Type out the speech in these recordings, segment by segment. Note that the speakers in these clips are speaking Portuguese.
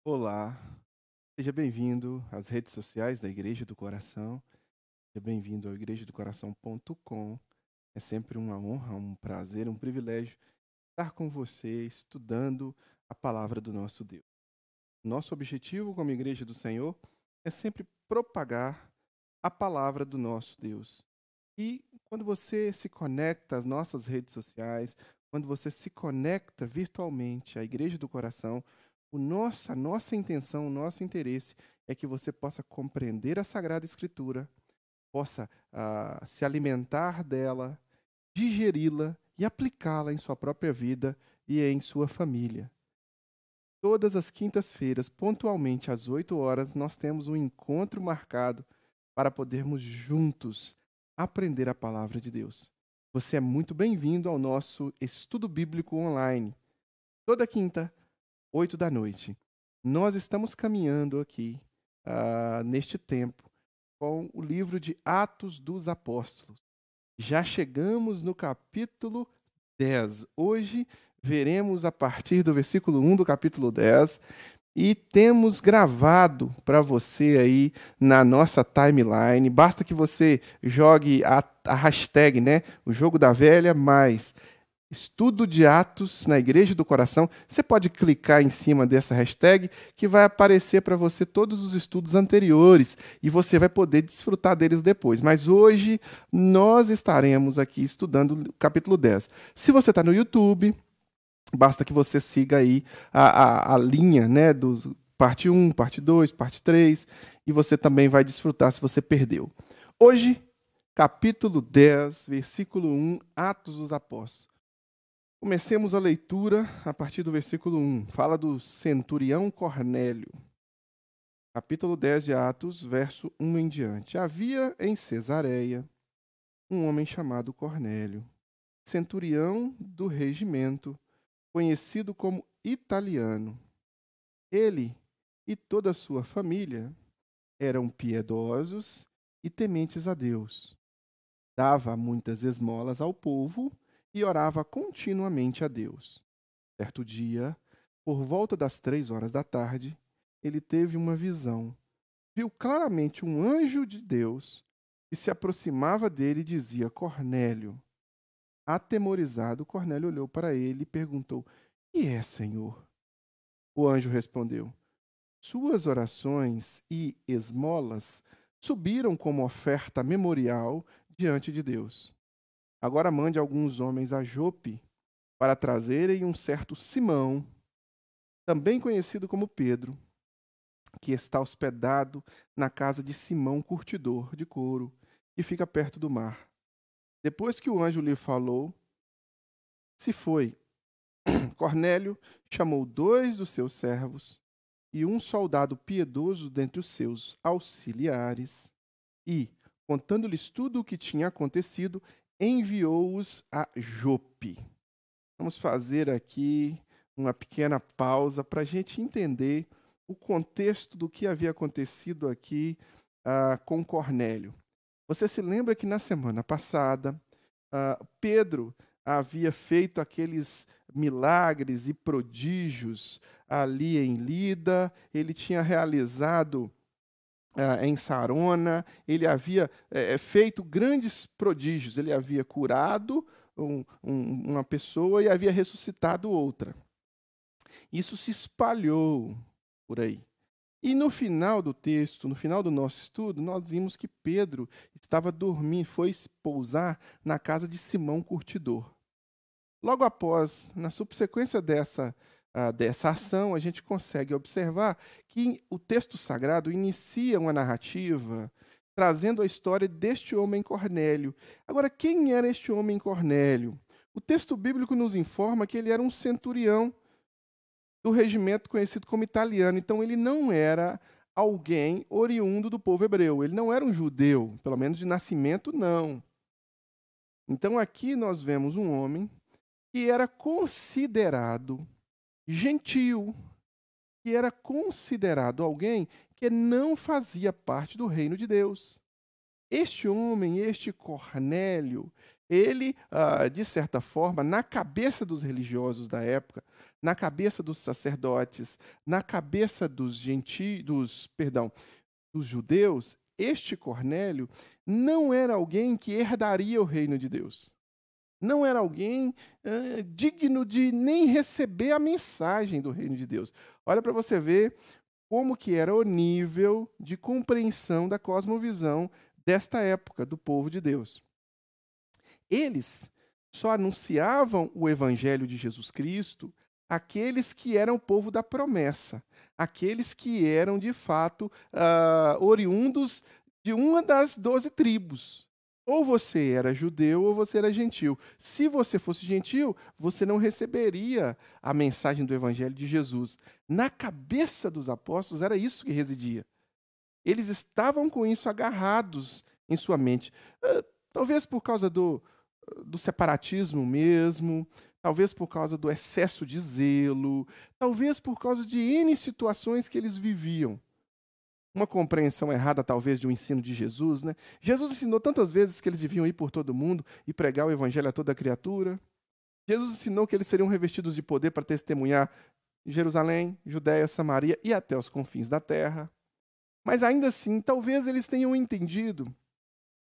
Olá, seja bem-vindo às redes sociais da Igreja do Coração. Seja bem-vindo ao igrejadocoração.com. É sempre uma honra, um prazer, um privilégio estar com você estudando a palavra do nosso Deus. Nosso objetivo como Igreja do Senhor é sempre propagar a palavra do nosso Deus. E quando você se conecta às nossas redes sociais, quando você se conecta virtualmente à Igreja do Coração, a nossa intenção, o nosso interesse é que você possa compreender a Sagrada Escritura, possa se alimentar dela, digeri-la e aplicá-la em sua própria vida e em sua família. Todas as quintas-feiras, pontualmente às 8 horas, nós temos um encontro marcado para podermos juntos aprender a palavra de Deus. Você é muito bem-vindo ao nosso estudo bíblico online. Toda quinta, 8 da noite. Nós estamos caminhando aqui, neste tempo, com o livro de Atos dos Apóstolos. Já chegamos no capítulo 10. Hoje veremos a partir do versículo 1 do capítulo 10 e temos gravado para você aí na nossa timeline. Basta que você jogue a hashtag, né? O jogo da velha, mais Estudo de Atos na Igreja do Coração. Você pode clicar em cima dessa hashtag que vai aparecer para você todos os estudos anteriores e você vai poder desfrutar deles depois. Mas hoje nós estaremos aqui estudando o capítulo 10. Se você está no YouTube, basta que você siga aí a linha, né, do parte 1, parte 2, parte 3 e você também vai desfrutar se você perdeu. Hoje, capítulo 10, versículo 1, Atos dos Apóstolos. Comecemos a leitura a partir do versículo 1. Fala do centurião Cornélio. Capítulo 10 de Atos, verso 1 em diante. Havia em Cesareia um homem chamado Cornélio, centurião do regimento, conhecido como Italiano. Ele e toda a sua família eram piedosos e tementes a Deus. Dava muitas esmolas ao povo e orava continuamente a Deus. Certo dia, por volta das 3 horas da tarde, ele teve uma visão. Viu claramente um anjo de Deus que se aproximava dele e dizia: Cornélio. Atemorizado, Cornélio olhou para ele e perguntou: Que é, Senhor? O anjo respondeu: Suas orações e esmolas subiram como oferta memorial diante de Deus. Agora mande alguns homens a Jope para trazerem um certo Simão, também conhecido como Pedro, que está hospedado na casa de Simão Curtidor de couro, que fica perto do mar. Depois que o anjo lhe falou, se foi. Cornélio chamou 2 dos seus servos e um soldado piedoso dentre os seus auxiliares e, contando-lhes tudo o que tinha acontecido, enviou-os a Jope. Vamos fazer aqui uma pequena pausa para a gente entender o contexto do que havia acontecido aqui com Cornélio. Você se lembra que na semana passada, Pedro havia feito aqueles milagres e prodígios ali em Lida, ele tinha realizado em Sarona, ele havia feito grandes prodígios, ele havia curado uma pessoa e havia ressuscitado outra. Isso se espalhou por aí. E no final do texto, no final do nosso estudo, nós vimos que Pedro estava dormindo, foi pousar na casa de Simão Curtidor. Logo após, na subsequência dessa ação, a gente consegue observar que o texto sagrado inicia uma narrativa trazendo a história deste homem Cornélio. Agora, quem era este homem Cornélio? O texto bíblico nos informa que ele era um centurião do regimento conhecido como italiano. Então, ele não era alguém oriundo do povo hebreu. Ele não era um judeu, pelo menos de nascimento, não. Então, aqui nós vemos um homem que era considerado gentil, que era considerado alguém que não fazia parte do reino de Deus. Este homem, este Cornélio, ele, de certa forma, na cabeça dos religiosos da época, na cabeça dos sacerdotes, na cabeça dos judeus, este Cornélio não era alguém que herdaria o reino de Deus. Não era alguém digno de nem receber a mensagem do reino de Deus. Olha para você ver como que era o nível de compreensão da cosmovisão desta época do povo de Deus. Eles só anunciavam o evangelho de Jesus Cristo àqueles que eram o povo da promessa, aqueles que eram, de fato, oriundos de uma das 12 tribos. Ou você era judeu ou você era gentil. Se você fosse gentil, você não receberia a mensagem do evangelho de Jesus. Na cabeça dos apóstolos era isso que residia. Eles estavam com isso agarrados em sua mente. Talvez por causa do separatismo mesmo, talvez por causa do excesso de zelo, talvez por causa de N situações que eles viviam. Uma compreensão errada, talvez, de um ensino de Jesus, né? Jesus ensinou tantas vezes que eles deviam ir por todo mundo e pregar o evangelho a toda criatura. Jesus ensinou que eles seriam revestidos de poder para testemunhar em Jerusalém, Judéia, Samaria e até os confins da terra. Mas ainda assim, talvez eles tenham entendido,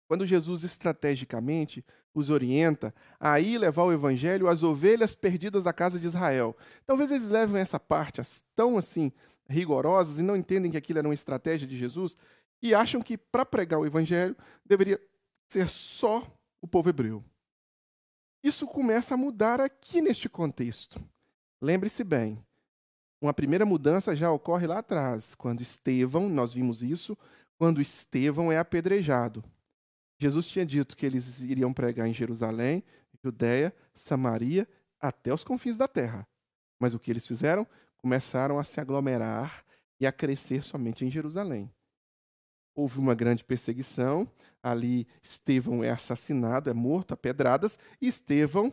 quando Jesus estrategicamente os orienta a ir levar o evangelho às ovelhas perdidas da casa de Israel. Talvez eles levem essa parte tão assim rigorosas e não entendem que aquilo era uma estratégia de Jesus e acham que para pregar o evangelho deveria ser só o povo hebreu. Isso começa a mudar aqui neste contexto. Lembre-se bem, uma primeira mudança já ocorre lá atrás, quando Estevão, nós vimos isso, quando Estevão é apedrejado. Jesus tinha dito que eles iriam pregar em Jerusalém, Judéia, Samaria, até os confins da terra. Mas o que eles fizeram? Começaram a se aglomerar e a crescer somente em Jerusalém. Houve uma grande perseguição, ali Estevão é assassinado, é morto a pedradas, e Estevão,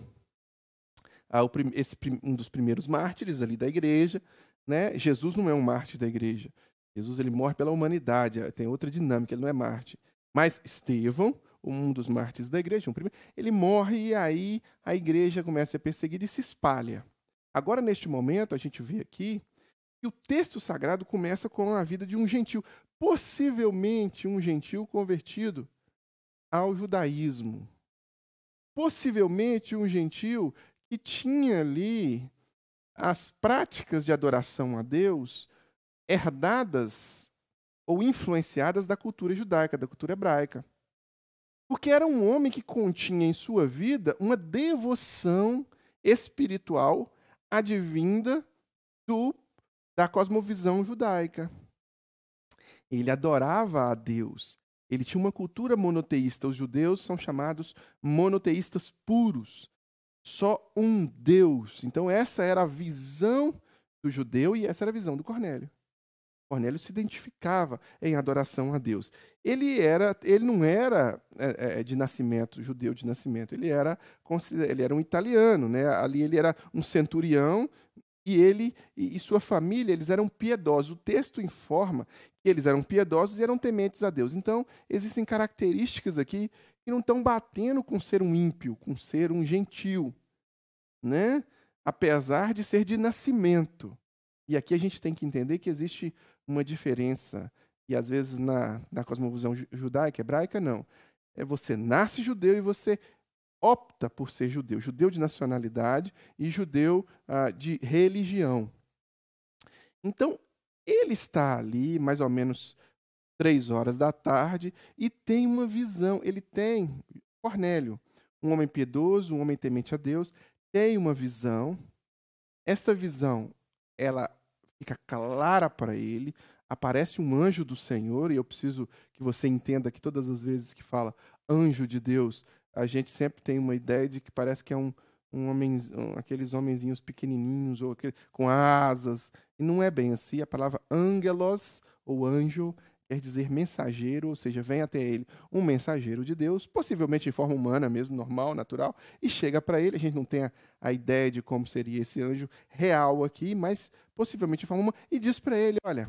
um dos primeiros mártires ali da igreja, né? Jesus não é um mártir da igreja. Jesus ele morre pela humanidade, tem outra dinâmica, ele não é mártir. Mas Estevão, um dos mártires da igreja, ele morre e aí a igreja começa a ser perseguida e se espalha. Agora, neste momento, a gente vê aqui que o texto sagrado começa com a vida de um gentil, possivelmente um gentil convertido ao judaísmo. Possivelmente um gentil que tinha ali as práticas de adoração a Deus herdadas ou influenciadas da cultura judaica, da cultura hebraica. Porque era um homem que continha em sua vida uma devoção espiritual advinda da cosmovisão judaica. Ele adorava a Deus. Ele tinha uma cultura monoteísta. Os judeus são chamados monoteístas puros. Só um Deus. Então essa era a visão do judeu e essa era a visão do Cornélio. Cornélio se identificava em adoração a Deus. Ele não era de nascimento, judeu de nascimento, ele era um italiano, né? Ali ele era um centurião e ele e sua família, eles eram piedosos. O texto informa que eles eram piedosos e eram tementes a Deus. Então, existem características aqui que não estão batendo com ser um ímpio, com ser um gentil, né? Apesar de ser de nascimento. E aqui a gente tem que entender que existe uma diferença, e às vezes na cosmovisão judaica, hebraica, não. Você nasce judeu e você opta por ser judeu. Judeu de nacionalidade e judeu de religião. Então, ele está ali mais ou menos 3 horas da tarde e tem uma visão. Ele tem, Cornélio, um homem piedoso, um homem temente a Deus, tem uma visão. Esta visão, ela fica clara para ele, aparece um anjo do Senhor, e eu preciso que você entenda que todas as vezes que fala anjo de Deus, a gente sempre tem uma ideia de que parece que é aqueles homenzinhos pequenininhos, ou com asas, e não é bem assim. A palavra angelos, ou anjo, quer dizer mensageiro, ou seja, vem até ele um mensageiro de Deus, possivelmente em forma humana mesmo, normal, natural, e chega para ele. A gente não tem a ideia de como seria esse anjo real aqui, mas possivelmente em forma humana, e diz para ele, olha,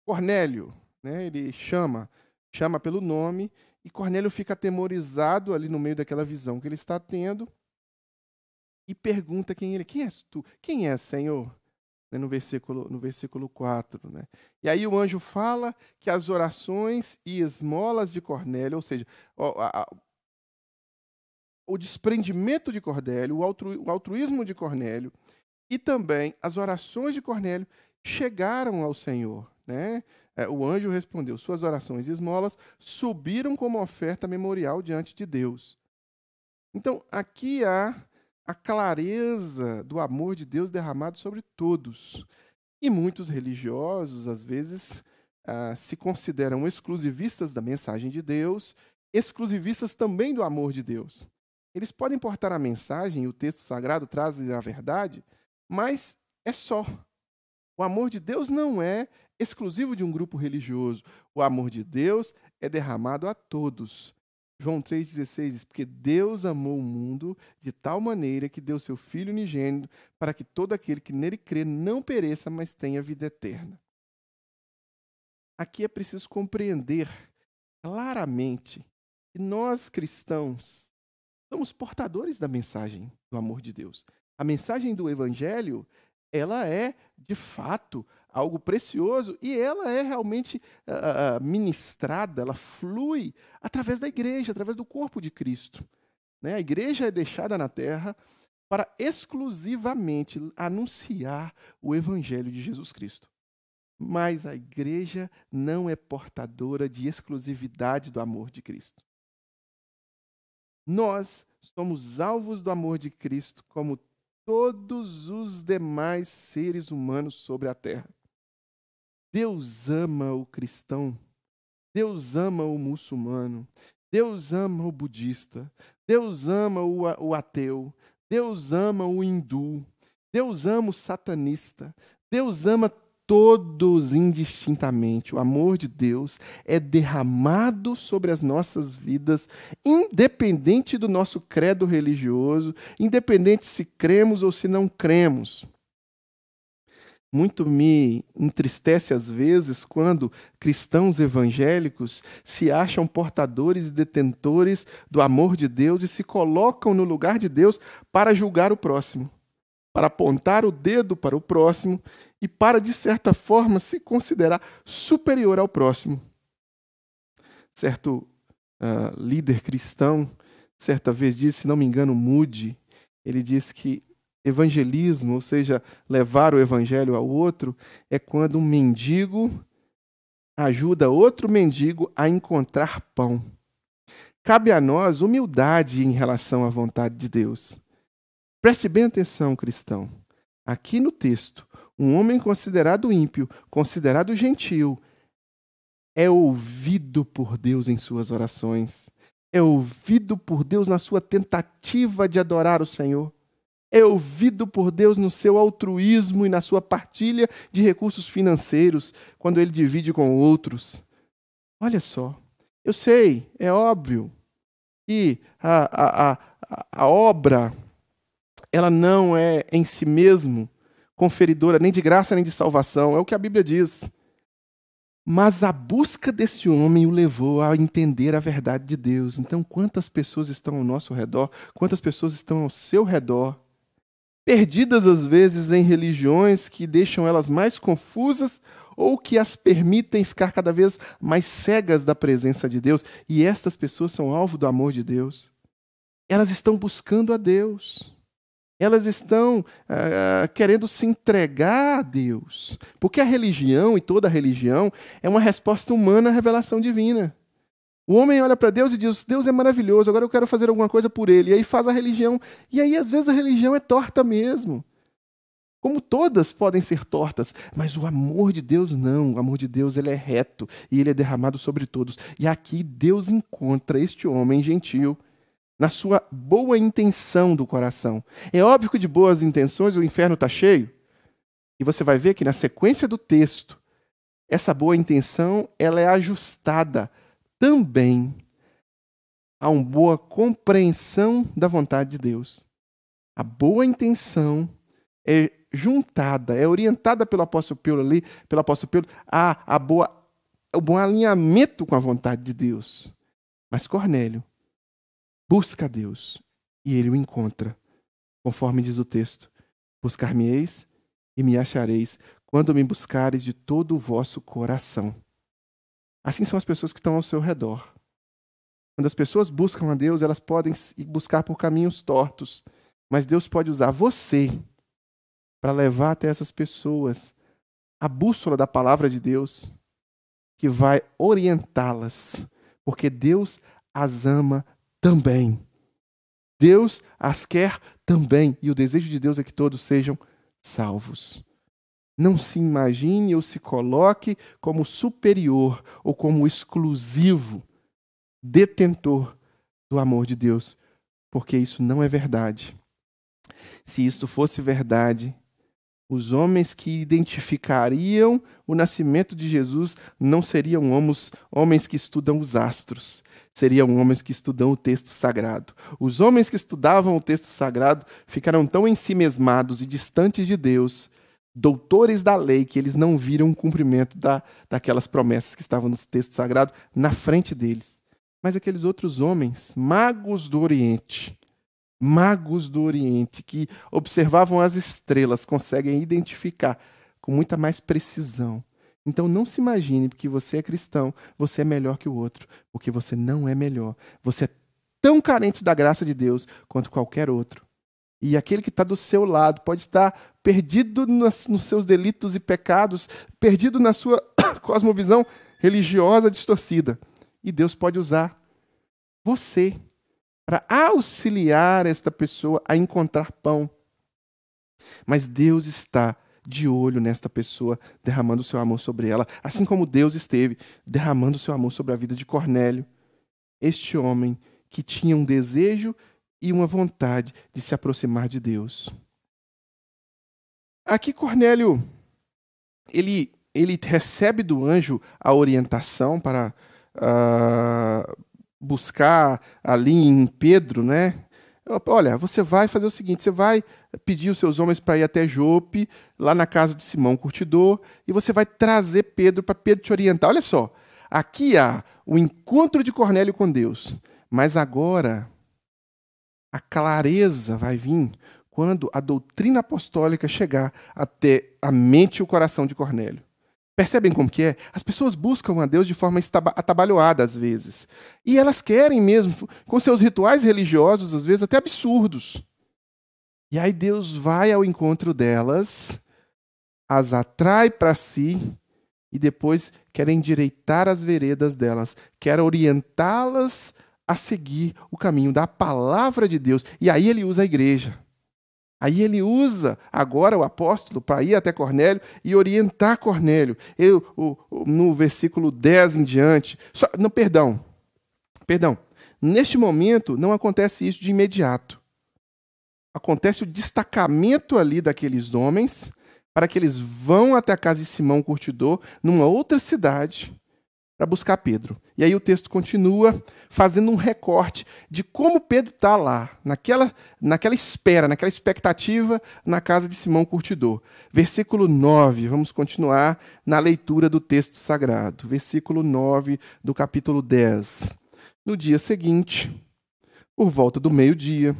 Cornélio, né, ele chama pelo nome, e Cornélio fica atemorizado ali no meio daquela visão que ele está tendo, e pergunta quem ele é. Quem és tu? Quem és, Senhor? Né, no versículo 4. Né? E aí o anjo fala que as orações e esmolas de Cornélio, ou seja, o desprendimento de Cornélio, o altruísmo de Cornélio e também as orações de Cornélio chegaram ao Senhor. Né? O anjo respondeu: suas orações e esmolas subiram como oferta memorial diante de Deus. Então, aqui há a clareza do amor de Deus derramado sobre todos. E muitos religiosos, às vezes, se consideram exclusivistas da mensagem de Deus, exclusivistas também do amor de Deus. Eles podem portar a mensagem, e o texto sagrado traz-lhes a verdade, mas é só. O amor de Deus não é exclusivo de um grupo religioso. O amor de Deus é derramado a todos. João 3,16 diz: porque Deus amou o mundo de tal maneira que deu seu Filho unigênito para que todo aquele que nele crê não pereça, mas tenha vida eterna. Aqui é preciso compreender claramente que nós cristãos somos portadores da mensagem do amor de Deus. A mensagem do Evangelho, ela é, de fato, algo precioso e ela é realmente ministrada, ela flui através da igreja, através do corpo de Cristo. Né? A igreja é deixada na terra para exclusivamente anunciar o Evangelho de Jesus Cristo. Mas a igreja não é portadora de exclusividade do amor de Cristo. Nós somos alvos do amor de Cristo como todos os demais seres humanos sobre a terra. Deus ama o cristão, Deus ama o muçulmano, Deus ama o budista, Deus ama o ateu, Deus ama o hindu, Deus ama o satanista, Deus ama todos indistintamente. O amor de Deus é derramado sobre as nossas vidas, independente do nosso credo religioso, independente se cremos ou se não cremos. Muito me entristece às vezes quando cristãos evangélicos se acham portadores e detentores do amor de Deus e se colocam no lugar de Deus para julgar o próximo, para apontar o dedo para o próximo e para, de certa forma, se considerar superior ao próximo. Certo líder cristão, certa vez disse, se não me engano, Moody, ele disse que evangelismo, ou seja, levar o evangelho ao outro, é quando um mendigo ajuda outro mendigo a encontrar pão. Cabe a nós humildade em relação à vontade de Deus. Preste bem atenção, cristão. Aqui no texto, um homem considerado ímpio, considerado gentil, é ouvido por Deus em suas orações. É ouvido por Deus na sua tentativa de adorar o Senhor. É ouvido por Deus no seu altruísmo e na sua partilha de recursos financeiros, quando ele divide com outros. Olha só, eu sei, é óbvio que a obra ela não é em si mesmo conferidora nem de graça nem de salvação, é o que a Bíblia diz. Mas a busca desse homem o levou a entender a verdade de Deus. Então, quantas pessoas estão ao nosso redor, quantas pessoas estão ao seu redor, perdidas às vezes em religiões que deixam elas mais confusas ou que as permitem ficar cada vez mais cegas da presença de Deus. E estas pessoas são alvo do amor de Deus. Elas estão buscando a Deus. Elas estão querendo se entregar a Deus. Porque a religião, e toda religião, é uma resposta humana à revelação divina. O homem olha para Deus e diz, Deus é maravilhoso, agora eu quero fazer alguma coisa por ele. E aí faz a religião. E aí, às vezes, a religião é torta mesmo. Como todas podem ser tortas. Mas o amor de Deus não. O amor de Deus ele é reto e ele é derramado sobre todos. E aqui Deus encontra este homem gentil na sua boa intenção do coração. É óbvio que de boas intenções o inferno está cheio. E você vai ver que na sequência do texto, essa boa intenção ela é ajustada também a uma boa compreensão da vontade de Deus. A boa intenção é juntada, é orientada pelo apóstolo Pedro ali, o bom alinhamento com a vontade de Deus. Mas Cornélio busca a Deus e ele o encontra. conforme diz o texto: buscar-me-eis e me achareis, quando me buscareis de todo o vosso coração. Assim são as pessoas que estão ao seu redor. Quando as pessoas buscam a Deus, elas podem buscar por caminhos tortos, mas Deus pode usar você para levar até essas pessoas a bússola da palavra de Deus, que vai orientá-las, porque Deus as ama também. Deus as quer também, e o desejo de Deus é que todos sejam salvos. Não se imagine ou se coloque como superior ou como exclusivo, detentor do amor de Deus, porque isso não é verdade. Se isso fosse verdade, os homens que identificariam o nascimento de Jesus não seriam homens que estudam os astros, seriam homens que estudam o texto sagrado. Os homens que estudavam o texto sagrado ficaram tão ensimesmados e distantes de Deus, doutores da lei, que eles não viram o cumprimento daquelas promessas que estavam no texto sagrado na frente deles. Mas aqueles outros homens, magos do Oriente, que observavam as estrelas, conseguem identificar com muita mais precisão. Então não se imagine que você é cristão, você é melhor que o outro, porque você não é melhor. Você é tão carente da graça de Deus quanto qualquer outro. E aquele que está do seu lado pode estar perdido nos seus delitos e pecados, perdido na sua cosmovisão religiosa distorcida. E Deus pode usar você para auxiliar esta pessoa a encontrar pão. Mas Deus está de olho nesta pessoa, derramando o seu amor sobre ela, assim como Deus esteve derramando o seu amor sobre a vida de Cornélio, este homem que tinha um desejo e uma vontade de se aproximar de Deus. Aqui Cornélio, ele recebe do anjo a orientação para buscar ali em Pedro, né? Olha, você vai fazer o seguinte, você vai pedir os seus homens para ir até Jope, lá na casa de Simão Curtidor, e você vai trazer Pedro para Pedro te orientar. Olha só, aqui há o encontro de Cornélio com Deus, mas agora a clareza vai vir quando a doutrina apostólica chegar até a mente e o coração de Cornélio. Percebem como que é? As pessoas buscam a Deus de forma atabalhoada, às vezes. E elas querem mesmo, com seus rituais religiosos, às vezes até absurdos. E aí Deus vai ao encontro delas, as atrai para si, e depois quer endireitar as veredas delas, quer orientá-las a seguir o caminho da palavra de Deus. E aí ele usa a igreja. Aí ele usa agora o apóstolo para ir até Cornélio e orientar Cornélio. No versículo 10 em diante... Perdão. Neste momento não acontece isso de imediato. Acontece o destacamento ali daqueles homens para que eles vão até a casa de Simão Curtidor, numa outra cidade, para buscar Pedro. E aí o texto continua fazendo um recorte de como Pedro está lá, naquela espera, naquela expectativa na casa de Simão Curtidor. Versículo 9, vamos continuar na leitura do texto sagrado. Versículo 9 do capítulo 10. No dia seguinte, por volta do meio-dia,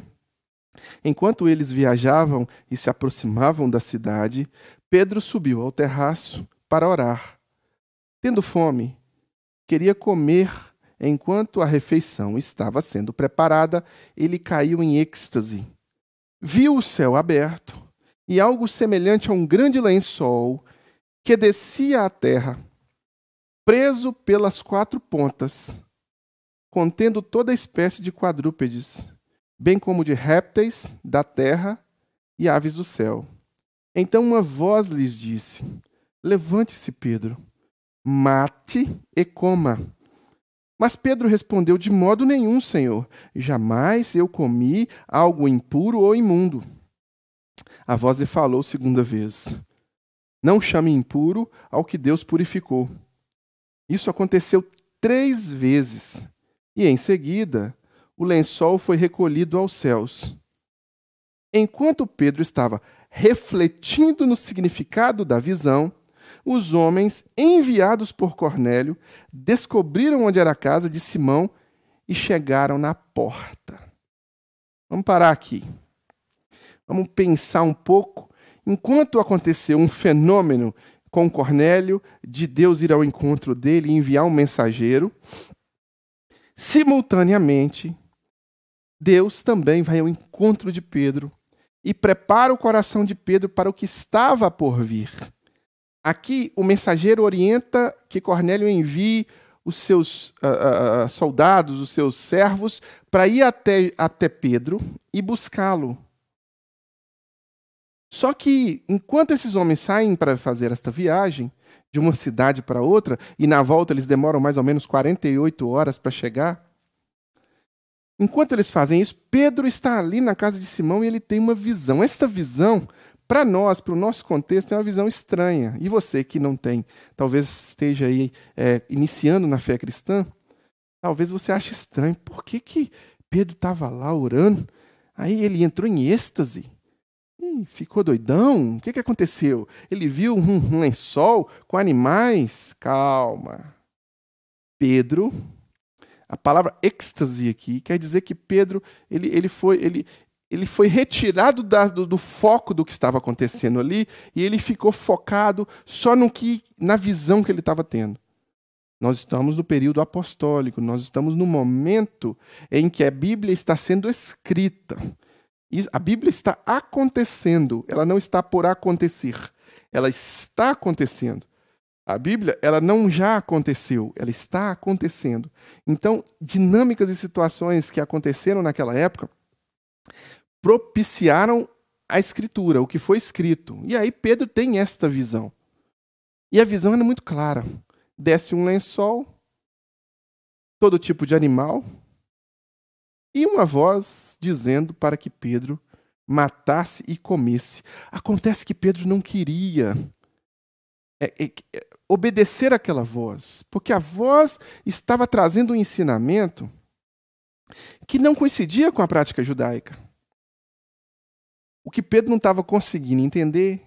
enquanto eles viajavam e se aproximavam da cidade, Pedro subiu ao terraço para orar. Tendo fome, queria comer. Enquanto a refeição estava sendo preparada, ele caiu em êxtase. Viu o céu aberto e algo semelhante a um grande lençol que descia à terra, preso pelas 4 pontas, contendo toda espécie de quadrúpedes, bem como de répteis da terra e aves do céu. Então uma voz lhes disse: Levante-se, Pedro, mate e coma. Mas Pedro respondeu: De modo nenhum, Senhor. Jamais eu comi algo impuro ou imundo. A voz lhe falou segunda vez: Não chame impuro ao que Deus purificou. Isso aconteceu 3 vezes. E em seguida, o lençol foi recolhido aos céus. Enquanto Pedro estava refletindo no significado da visão, os homens enviados por Cornélio descobriram onde era a casa de Simão e chegaram na porta. Vamos parar aqui. Vamos pensar um pouco. Enquanto aconteceu um fenômeno com Cornélio, de Deus ir ao encontro dele e enviar um mensageiro, simultaneamente, Deus também vai ao encontro de Pedro e prepara o coração de Pedro para o que estava por vir. Aqui, o mensageiro orienta que Cornélio envie os seus soldados, os seus servos, para ir até Pedro e buscá-lo. Só que, enquanto esses homens saem para fazer esta viagem, de uma cidade para outra, e na volta eles demoram mais ou menos 48 horas para chegar, enquanto eles fazem isso, Pedro está ali na casa de Simão e ele tem uma visão. Esta visão, para nós, para o nosso contexto, é uma visão estranha. E você que não tem, talvez esteja aí iniciando na fé cristã, talvez você ache estranho. Por que Pedro estava lá orando? Aí ele entrou em êxtase. Ficou doidão? O que aconteceu? Ele viu um lençol com animais? Calma. Pedro, a palavra êxtase aqui, quer dizer que Pedro ele foi retirado do foco do que estava acontecendo ali e ele ficou focado só na visão que ele estava tendo. Nós estamos no período apostólico, nós estamos no momento em que a Bíblia está sendo escrita. A Bíblia está acontecendo, ela não está por acontecer, ela está acontecendo. A Bíblia, ela não já aconteceu, ela está acontecendo. Então, dinâmicas e situações que aconteceram naquela época propiciaram a escritura, o que foi escrito. E aí Pedro tem esta visão. E a visão era muito clara. Desce um lençol, todo tipo de animal, e uma voz dizendo para que Pedro matasse e comesse. Acontece que Pedro não queria obedecer àquela voz, porque a voz estava trazendo um ensinamento que não coincidia com a prática judaica. O que Pedro não estava conseguindo entender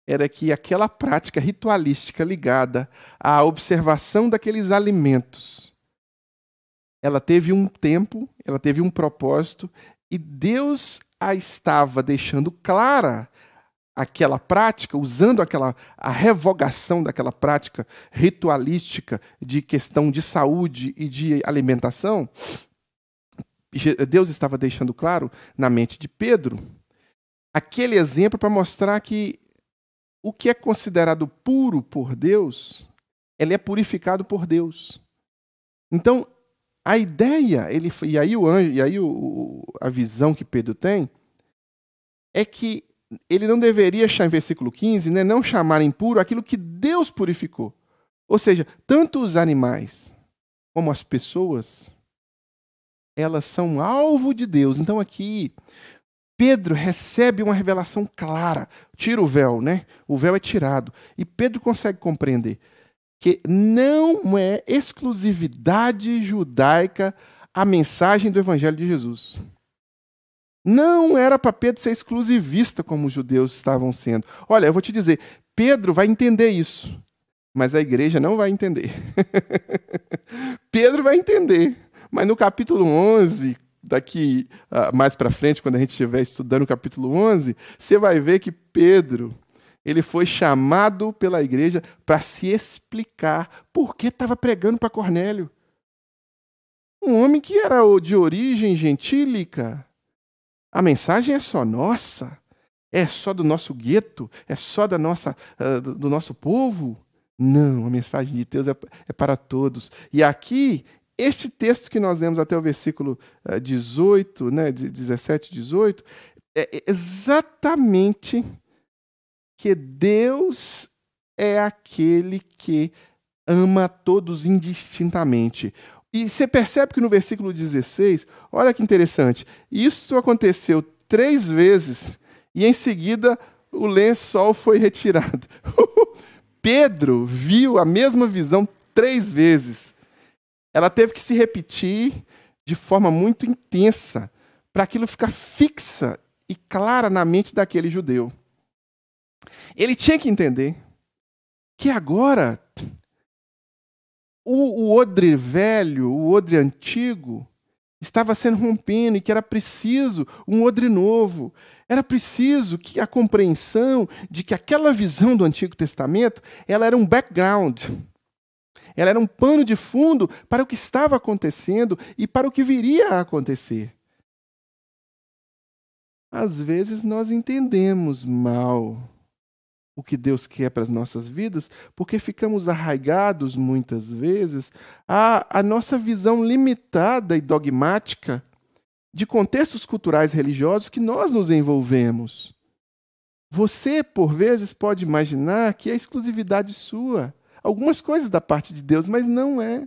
era que aquela prática ritualística ligada à observação daqueles alimentos, ela teve um tempo, ela teve um propósito, e Deus a estava deixando clara aquela prática, usando a revogação daquela prática ritualística de questão de saúde e de alimentação. Deus estava deixando claro na mente de Pedro aquele exemplo para mostrar que o que é considerado puro por Deus, ele é purificado por Deus. Então, a ideia, a visão que Pedro tem, é que ele não deveria, em versículo 15, né, não chamar impuro aquilo que Deus purificou. Ou seja, tanto os animais como as pessoas, elas são alvo de Deus. Então aqui, Pedro recebe uma revelação clara. Tira o véu, né? O véu é tirado. E Pedro consegue compreender que não é exclusividade judaica a mensagem do Evangelho de Jesus. Não era para Pedro ser exclusivista como os judeus estavam sendo. Olha, eu vou te dizer, Pedro vai entender isso, mas a igreja não vai entender. Pedro vai entender, mas no capítulo 11, daqui mais para frente, quando a gente estiver estudando o capítulo 11, você vai ver que Pedro, ele foi chamado pela igreja para se explicar por que estava pregando para Cornélio. Um homem que era de origem gentílica. A mensagem é só nossa? É só do nosso gueto? É só do nosso povo? Não, a mensagem de Deus é para todos. E aqui, este texto que nós lemos até o versículo 18, né, 17, 18, é exatamente que Deus é aquele que ama todos indistintamente. E você percebe que no versículo 16, olha que interessante, isso aconteceu 3 vezes e em seguida o lençol foi retirado. Pedro viu a mesma visão 3 vezes. Ela teve que se repetir de forma muito intensa para aquilo ficar fixa e clara na mente daquele judeu. Ele tinha que entender que agora o odre velho, o odre antigo, estava sendo rompendo e que era preciso um odre novo. Era preciso que a compreensão de que aquela visão do Antigo Testamento, ela era um background. Ela era um pano de fundo para o que estava acontecendo e para o que viria a acontecer. Às vezes nós entendemos mal o que Deus quer para as nossas vidas, porque ficamos arraigados, muitas vezes, à nossa visão limitada e dogmática de contextos culturais religiosos que nós nos envolvemos. Você, por vezes, pode imaginar que é exclusividade sua. Algumas coisas da parte de Deus, mas não é.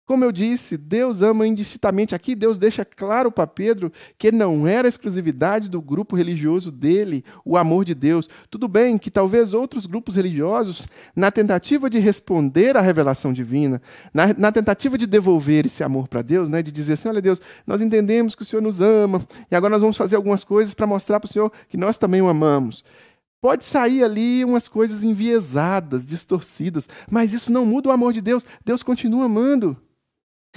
Como eu disse, Deus ama indistintamente. Aqui Deus deixa claro para Pedro que não era exclusividade do grupo religioso dele, o amor de Deus. Tudo bem que talvez outros grupos religiosos, na tentativa de responder à revelação divina, na tentativa de devolver esse amor para Deus, né, de dizer assim, olha Deus, nós entendemos que o Senhor nos ama, e agora nós vamos fazer algumas coisas para mostrar para o Senhor que nós também o amamos. Pode sair ali umas coisas enviesadas, distorcidas, mas isso não muda o amor de Deus. Deus continua amando.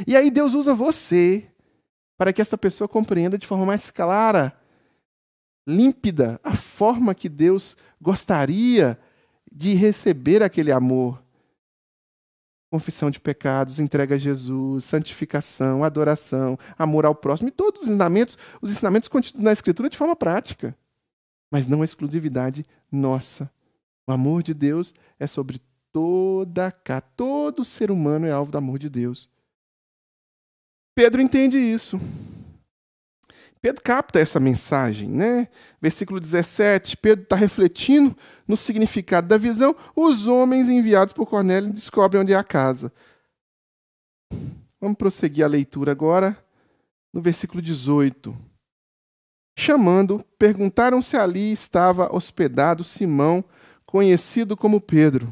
E aí Deus usa você para que essa pessoa compreenda de forma mais clara, límpida, a forma que Deus gostaria de receber aquele amor. Confissão de pecados, entrega a Jesus, santificação, adoração, amor ao próximo, e todos os ensinamentos contidos na Escritura de forma prática. Mas não a exclusividade nossa. O amor de Deus é sobre todo ser humano é alvo do amor de Deus. Pedro entende isso. Pedro capta essa mensagem, né? Versículo 17, Pedro está refletindo no significado da visão. Os homens enviados por Cornélio descobrem onde é a casa. Vamos prosseguir a leitura agora, no versículo 18. Chamando, perguntaram se ali estava hospedado Simão, conhecido como Pedro.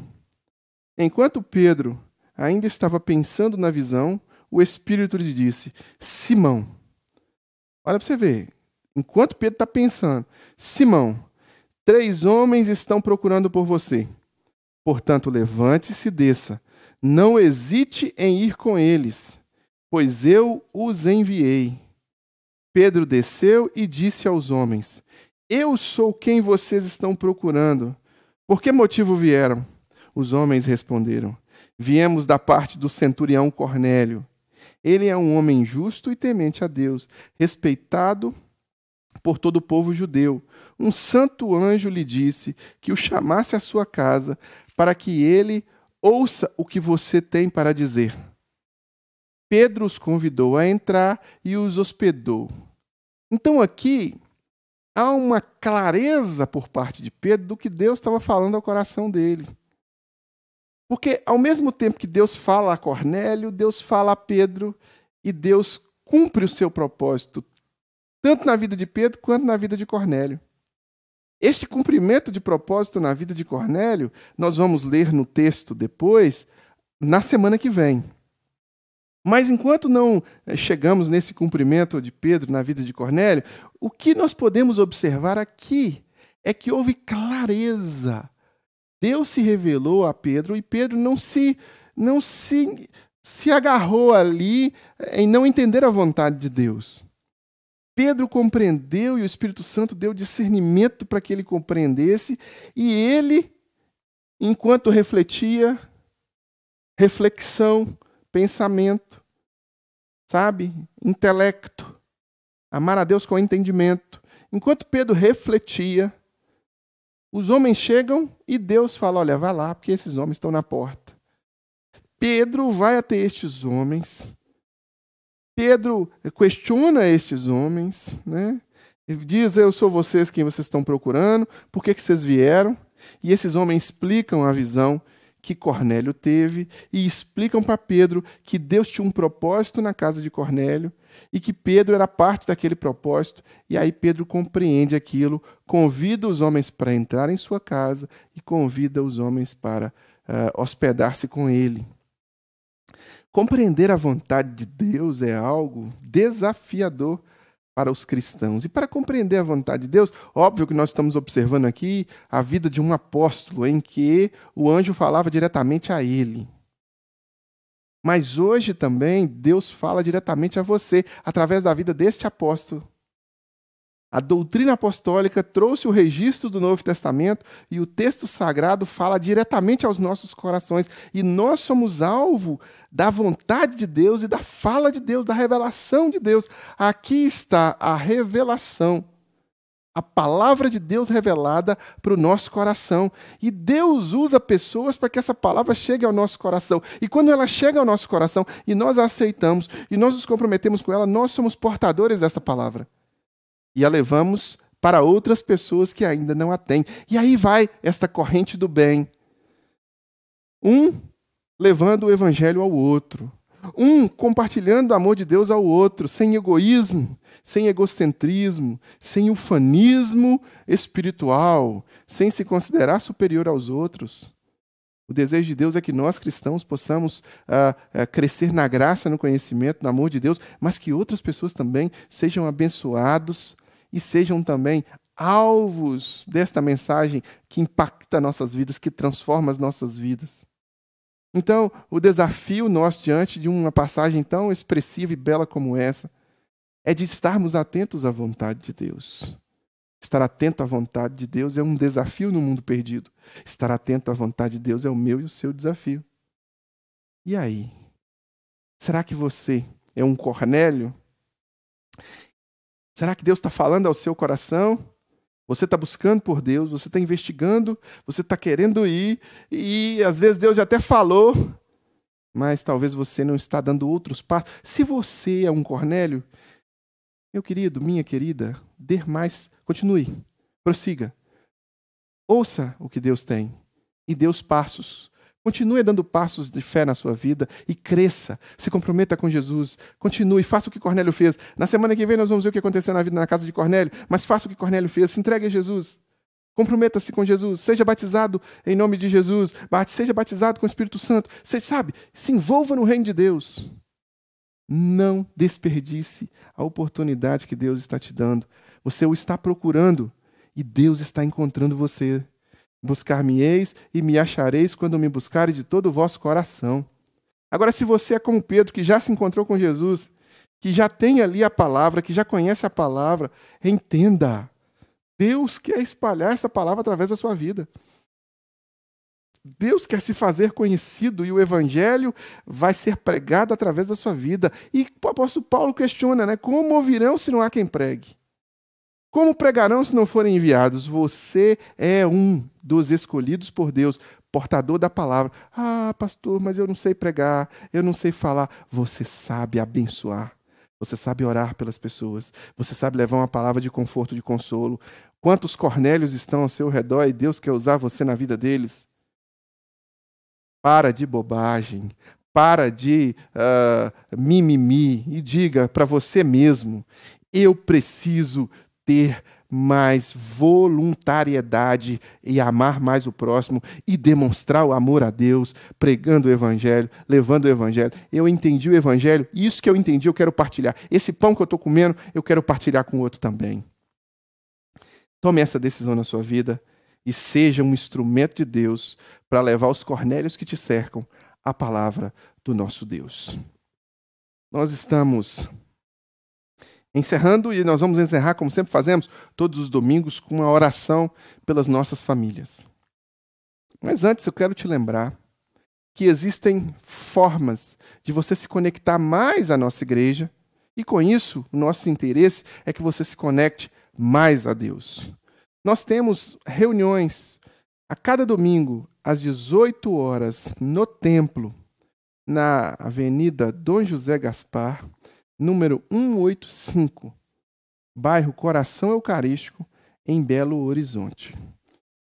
Enquanto Pedro ainda estava pensando na visão, o Espírito lhe disse, Simão, olha para você ver, enquanto Pedro está pensando, Simão, 3 homens estão procurando por você. Portanto, levante-se e desça. Não hesite em ir com eles, pois eu os enviei. Pedro desceu e disse aos homens, eu sou quem vocês estão procurando. Por que motivo vieram? Os homens responderam, viemos da parte do centurião Cornélio. Ele é um homem justo e temente a Deus, respeitado por todo o povo judeu. Um santo anjo lhe disse que o chamasse à sua casa para que ele ouça o que você tem para dizer. Pedro os convidou a entrar e os hospedou. Então aqui há uma clareza por parte de Pedro do que Deus estava falando ao coração dele. Porque ao mesmo tempo que Deus fala a Cornélio, Deus fala a Pedro e Deus cumpre o seu propósito, tanto na vida de Pedro quanto na vida de Cornélio. Este cumprimento de propósito na vida de Cornélio, nós vamos ler no texto depois, na semana que vem. Mas enquanto não chegamos nesse cumprimento de Pedro na vida de Cornélio, o que nós podemos observar aqui é que houve clareza. Deus se revelou a Pedro e Pedro não se agarrou ali em não entender a vontade de Deus. Pedro compreendeu e o Espírito Santo deu discernimento para que ele compreendesse e ele, enquanto refletia, reflexão, pensamento, sabe? Intelecto, amar a Deus com entendimento. Enquanto Pedro refletia, os homens chegam e Deus fala, olha, vai lá, porque esses homens estão na porta. Pedro vai até estes homens. Pedro questiona estes homens, né? Ele diz, eu sou vocês quem vocês estão procurando, por que vocês vieram? E esses homens explicam a visão que Cornélio teve e explicam para Pedro que Deus tinha um propósito na casa de Cornélio e que Pedro era parte daquele propósito. E aí Pedro compreende aquilo, convida os homens para entrar em sua casa e convida os homens para hospedar-se com ele. Compreender a vontade de Deus é algo desafiador para os cristãos. E para compreender a vontade de Deus, óbvio que nós estamos observando aqui a vida de um apóstolo em que o anjo falava diretamente a ele. Mas hoje também Deus fala diretamente a você, através da vida deste apóstolo. A doutrina apostólica trouxe o registro do Novo Testamento e o texto sagrado fala diretamente aos nossos corações. E nós somos alvo da vontade de Deus e da fala de Deus, da revelação de Deus. Aqui está a revelação, a palavra de Deus revelada para o nosso coração. E Deus usa pessoas para que essa palavra chegue ao nosso coração. E quando ela chega ao nosso coração e nós a aceitamos e nós nos comprometemos com ela, nós somos portadores dessa palavra. E a levamos para outras pessoas que ainda não a têm. E aí vai esta corrente do bem. Um levando o evangelho ao outro. Um compartilhando o amor de Deus ao outro, sem egoísmo, sem egocentrismo, sem ufanismo espiritual, sem se considerar superior aos outros. O desejo de Deus é que nós, cristãos, possamos crescer na graça, no conhecimento, no amor de Deus, mas que outras pessoas também sejam abençoados e sejam também alvos desta mensagem que impacta nossas vidas, que transforma as nossas vidas. Então, o desafio nosso diante de uma passagem tão expressiva e bela como essa é de estarmos atentos à vontade de Deus. Estar atento à vontade de Deus é um desafio no mundo perdido. Estar atento à vontade de Deus é o meu e o seu desafio. E aí? Será que você é um Cornélio? Será que Deus está falando ao seu coração? Você está buscando por Deus, você está investigando, você está querendo ir, e às vezes Deus já até falou, mas talvez você não está dando outros passos. Se você é um Cornélio, meu querido, minha querida, dê mais, continue, prossiga. Ouça o que Deus tem e dê os passos. Continue dando passos de fé na sua vida e cresça, se comprometa com Jesus, continue, faça o que Cornélio fez. Na semana que vem nós vamos ver o que aconteceu na vida na casa de Cornélio, mas faça o que Cornélio fez, se entregue a Jesus, comprometa-se com Jesus, seja batizado em nome de Jesus, seja batizado com o Espírito Santo, você sabe, se envolva no reino de Deus. Não desperdice a oportunidade que Deus está te dando, você o está procurando e Deus está encontrando você. Buscar-me-eis e me achareis quando me buscareis de todo o vosso coração. Agora, se você é como Pedro, que já se encontrou com Jesus, que já tem ali a palavra, que já conhece a palavra, entenda. Deus quer espalhar essa palavra através da sua vida. Deus quer se fazer conhecido e o evangelho vai ser pregado através da sua vida. E o apóstolo Paulo questiona, né? Como ouvirão se não há quem pregue? Como pregarão se não forem enviados? Você é um dos escolhidos por Deus, portador da palavra. Ah, pastor, mas eu não sei pregar, eu não sei falar. Você sabe abençoar, você sabe orar pelas pessoas, você sabe levar uma palavra de conforto, de consolo. Quantos Cornélios estão ao seu redor e Deus quer usar você na vida deles? Para de bobagem, para de mimimi e diga para você mesmo, eu preciso ter mais voluntariedade e amar mais o próximo e demonstrar o amor a Deus, pregando o evangelho, levando o evangelho. Eu entendi o evangelho, isso que eu entendi eu quero partilhar. Esse pão que eu estou comendo, eu quero partilhar com o outro também. Tome essa decisão na sua vida e seja um instrumento de Deus para levar os Cornélios que te cercam a palavra do nosso Deus. Nós estamos encerrando, e nós vamos encerrar, como sempre fazemos, todos os domingos, com uma oração pelas nossas famílias. Mas antes eu quero te lembrar que existem formas de você se conectar mais à nossa igreja, e com isso, o nosso interesse é que você se conecte mais a Deus. Nós temos reuniões a cada domingo, às 18 horas, no templo, na Avenida Dom José Gaspar, número 185, bairro Coração Eucarístico, em Belo Horizonte.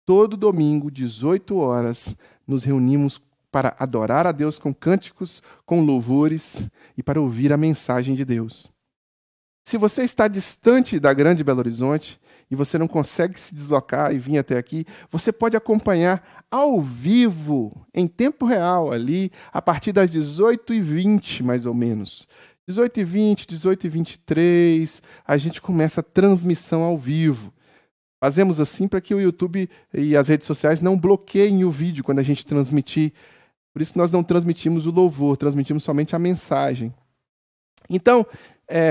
Todo domingo, 18 horas, nos reunimos para adorar a Deus com cânticos, com louvores e para ouvir a mensagem de Deus. Se você está distante da Grande Belo Horizonte e você não consegue se deslocar e vir até aqui, você pode acompanhar ao vivo, em tempo real, ali, a partir das 18h20, mais ou menos. 18h20, 18h23, a gente começa a transmissão ao vivo. Fazemos assim para que o YouTube e as redes sociais não bloqueiem o vídeo quando a gente transmitir. Por isso que nós não transmitimos o louvor, transmitimos somente a mensagem. Então,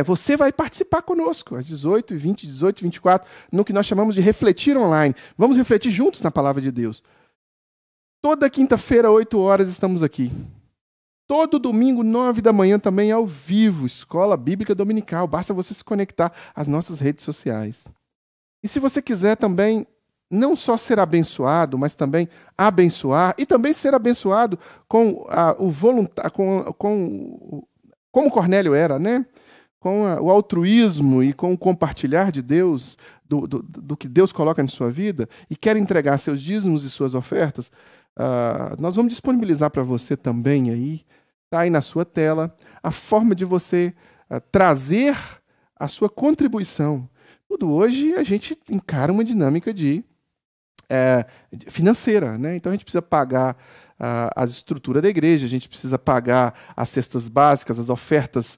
você vai participar conosco às 18h20, 18h24, no que nós chamamos de refletir online. Vamos refletir juntos na palavra de Deus. Toda quinta-feira, 8 horas, estamos aqui. Todo domingo, 9 da manhã, também ao vivo, Escola Bíblica Dominical. Basta você se conectar às nossas redes sociais. E se você quiser também, não só ser abençoado, mas também abençoar, e também ser abençoado com o voluntário, como Cornélio era, né? Com o altruísmo e com o compartilhar de Deus, do que Deus coloca em sua vida, e quer entregar seus dízimos e suas ofertas, nós vamos disponibilizar para você também aí, está aí na sua tela, a forma de você trazer a sua contribuição. Tudo hoje a gente encara uma dinâmica financeira, né? Então a gente precisa pagar a estrutura da igreja, a gente precisa pagar as cestas básicas, as ofertas,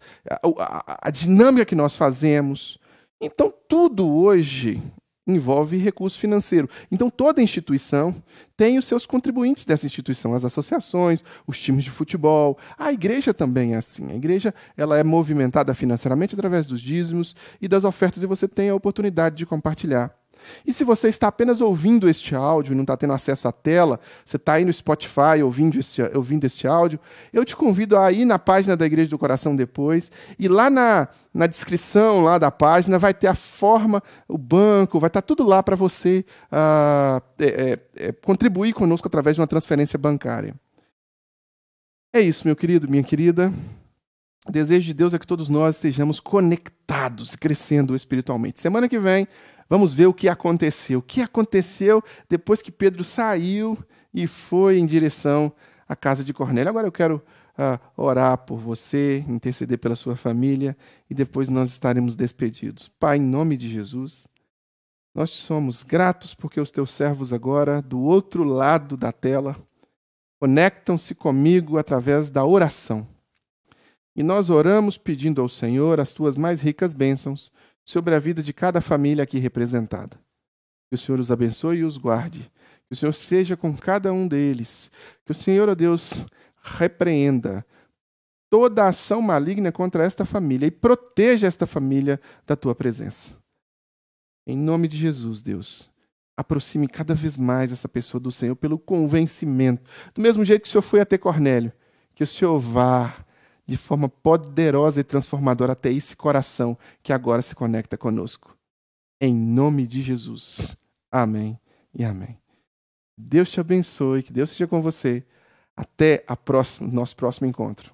a dinâmica que nós fazemos. Então tudo hoje envolve recurso financeiro. Então toda instituição tem os seus contribuintes dessa instituição, as associações, os times de futebol. A igreja também é assim. A igreja ela é movimentada financeiramente através dos dízimos e das ofertas, e você tem a oportunidade de compartilhar. E se você está apenas ouvindo este áudio e não está tendo acesso à tela, você está aí no Spotify ouvindo este áudio, eu te convido a ir na página da Igreja do Coração depois, e lá na descrição lá da página vai ter a forma, o banco, vai estar tudo lá para você contribuir conosco através de uma transferência bancária. É isso, meu querido, minha querida. O desejo de Deus é que todos nós estejamos conectados, crescendo espiritualmente. Semana que vem, vamos ver o que aconteceu. O que aconteceu depois que Pedro saiu e foi em direção à casa de Cornélio. Agora eu quero orar por você, interceder pela sua família, e depois nós estaremos despedidos. Pai, em nome de Jesus, nós somos gratos porque os teus servos agora, do outro lado da tela, conectam-se comigo através da oração. E nós oramos pedindo ao Senhor as tuas mais ricas bênçãos sobre a vida de cada família aqui representada. Que o Senhor os abençoe e os guarde. Que o Senhor seja com cada um deles. Que o Senhor, ó Deus, repreenda toda ação maligna contra esta família e proteja esta família da tua presença. Em nome de Jesus, Deus, aproxime cada vez mais essa pessoa do Senhor pelo convencimento. Do mesmo jeito que o Senhor foi até Cornélio, que o Senhor vá de forma poderosa e transformadora até esse coração que agora se conecta conosco. Em nome de Jesus. Amém e amém. Deus te abençoe, que Deus seja com você. Até nosso próximo encontro.